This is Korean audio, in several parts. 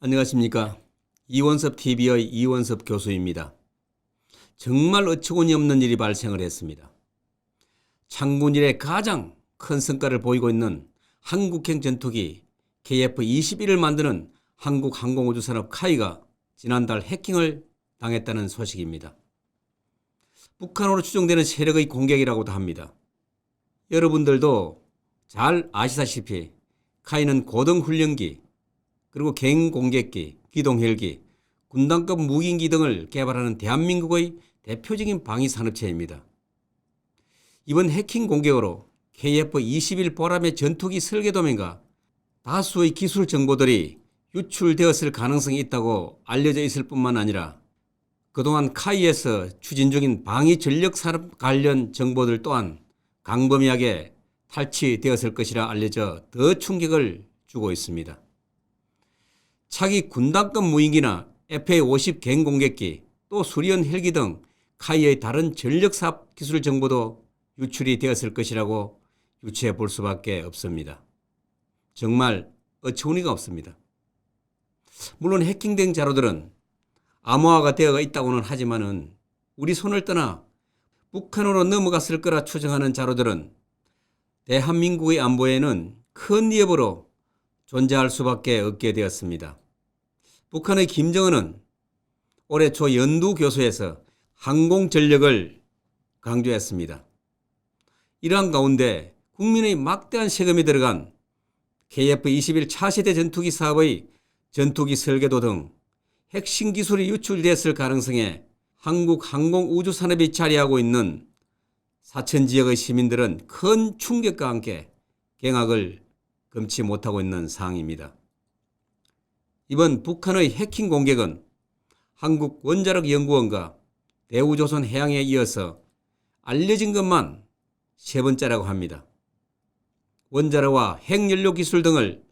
안녕하십니까. 이원섭 TV의 이원섭 교수입니다. 정말 어처구니 없는 일이 발생을 했습니다. 창군 이래 가장 큰 성과를 보이고 있는 한국형 전투기 KF-21을 만드는 한국항공우주산업 카이가 지난달 해킹을 당했다는 소식입니다. 북한으로 추정되는 세력의 공격이라고도 합니다. 여러분들도 잘 아시다시피 카이는 고등훈련기, 그리고 갱공격기, 기동헬기, 군단급 무기인기 등을 개발하는 대한민국의 대표적인 방위산업체입니다. 이번 해킹 공격으로 KF-21 보람의 전투기 설계도면과 다수의 기술 정보들이 유출되었을 가능성이 있다고 알려져 있을 뿐만 아니라 그동안 카이에서 추진 중인 방위 전력 산업 관련 정보들 또한 광범위하게 탈취되었을 것이라 알려져 더 충격을 주고 있습니다. 차기 군단급 무인기나 FA-50 갱공격기, 또 수리온 헬기 등 카이의 다른 전력사업 기술 정보도 유출이 되었을 것이라고 유추해 볼 수밖에 없습니다. 정말 어처구니가 없습니다. 물론 해킹된 자료들은 암호화가 되어 있다고는 하지만은 우리 손을 떠나 북한으로 넘어갔을 거라 추정하는 자료들은 대한민국의 안보에는 큰 위협으로 존재할 수밖에 없게 되었습니다. 북한의 김정은은 올해 초 연두교수에서 항공전력을 강조했습니다. 이러한 가운데 국민의 막대한 세금이 들어간 KF-21 차세대 전투기 사업의 전투기 설계도 등 핵심 기술이 유출됐을 가능성에 한국 항공우주산업이 자리하고 있는 사천지역의 시민들은 큰 충격과 함께 경악을 금치 못하고 있는 상황입니다. 이번 북한의 해킹 공격은 한국원자력연구원과 대우조선해양에 이어서 알려진 것만 세 번째라고 합니다. 원자로와 핵연료 기술 등을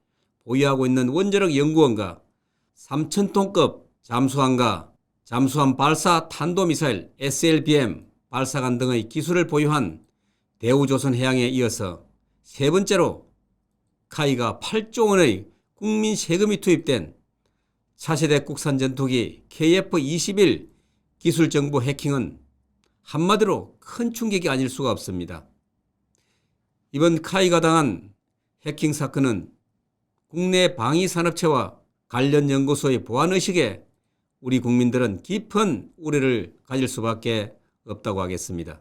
보유하고 있는 원자력연구원과 3,000톤급 잠수함과 잠수함 발사 탄도미사일 SLBM 발사관 등의 기술을 보유한 대우조선해양에 이어서 세 번째로 카이가 8조 원의 국민 세금이 투입된 차세대 국산 전투기 KF-21 기술정보 해킹은 한마디로 큰 충격이 아닐 수가 없습니다. 이번 카이가 당한 해킹 사건은 국내 방위산업체와 관련 연구소의 보안의식에 우리 국민들은 깊은 우려를 가질 수밖에 없다고 하겠습니다.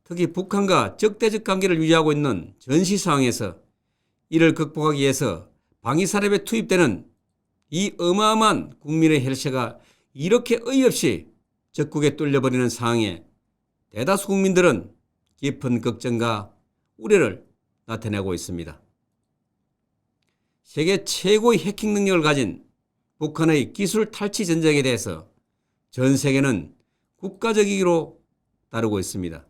특히 북한과 적대적 관계를 유지하고 있는 전시 상황에서 이를 극복하기 위해서 방위산업에 투입되는 이 어마어마한 국민의 혈세가 이렇게 어이없이 적국에 뚫려버리는 상황에 대다수 국민들은 깊은 걱정과 우려를 나타내고 있습니다. 세계 최고의 해킹 능력을 가진 북한의 기술 탈취 전쟁에 대해서 전 세계는 국가적 위기로 다루고 있습니다.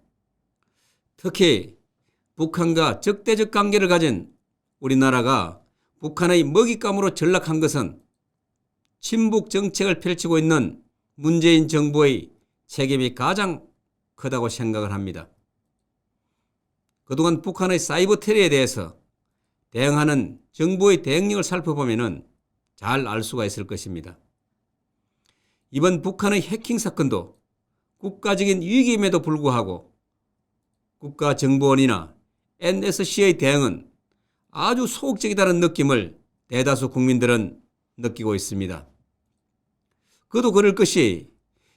특히 북한과 적대적 관계를 가진 우리나라가 북한의 먹잇감으로 전락한 것은 친북 정책을 펼치고 있는 문재인 정부의 책임이 가장 크다고 생각을 합니다. 그동안 북한의 사이버 테러에 대해서 대응하는 정부의 대응력을 살펴보면 잘 알 수가 있을 것입니다. 이번 북한의 해킹 사건도 국가적인 위기임에도 불구하고 국가정보원이나 NSC의 대응은 아주 소극적이다는 느낌을 대다수 국민들은 느끼고 있습니다. 그도 그럴 것이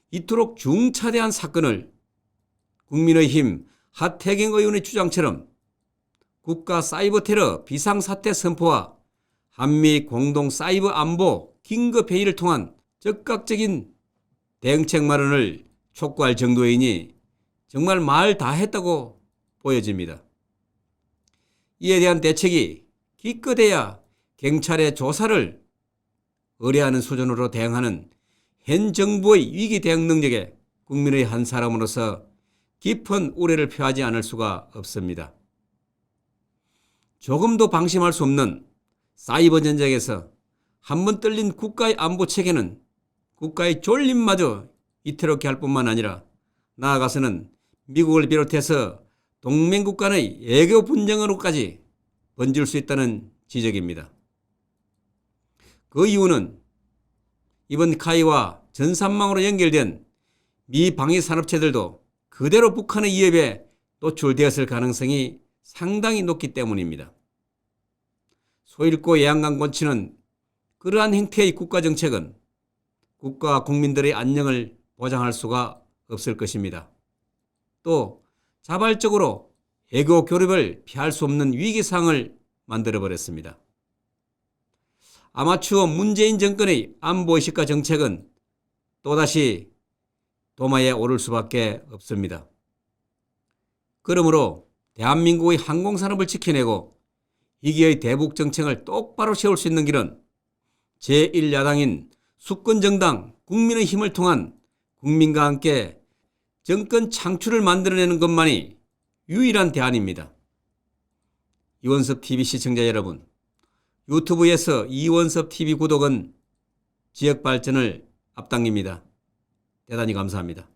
이토록 중차대한 사건을 국민의힘 하태경 의원의 주장처럼 국가 사이버 테러 비상사태 선포와 한미 공동 사이버 안보 긴급회의를 통한 적극적인 대응책 마련을 촉구할 정도이니 정말 말 다 했다고 보여집니다. 이에 대한 대책이 기껏해야 경찰의 조사를 의뢰하는 수준으로 대응하는 현 정부의 위기 대응 능력에 국민의 한 사람으로서 깊은 우려를 표하지 않을 수가 없습니다. 조금도 방심할 수 없는 사이버 전쟁에서 한번 떨린 국가의 안보 체계는 국가의 존립마저 위태롭게 할 뿐만 아니라 나아가서는 미국을 비롯해서 동맹국 간의 애교 분쟁으로까지 번질 수 있다는 지적입니다. 그 이유는 이번 카이와 전산망으로 연결된 미 방위 산업체들도 그대로 북한의 위협에 노출되었을 가능성이 상당히 높기 때문입니다. 소잃고 예안강 곤치는 그러한 행태의 국가정책은 국가와 국민들의 안녕을 보장할 수가 없을 것입니다. 또 자발적으로 애교 교류를 피할 수 없는 위기상을 만들어버렸습니다. 아마추어 문재인 정권의 안보의식과 정책은 또다시 도마에 오를 수밖에 없습니다. 그러므로 대한민국의 항공산업을 지켜내고 위기의 대북 정책을 똑바로 세울 수 있는 길은 제1야당인 수권정당 국민의 힘을 통한 국민과 함께 정권 창출을 만들어내는 것만이 유일한 대안입니다. 이원섭TV 시청자 여러분, 유튜브에서 이원섭TV 구독은 지역 발전을 앞당깁니다. 대단히 감사합니다.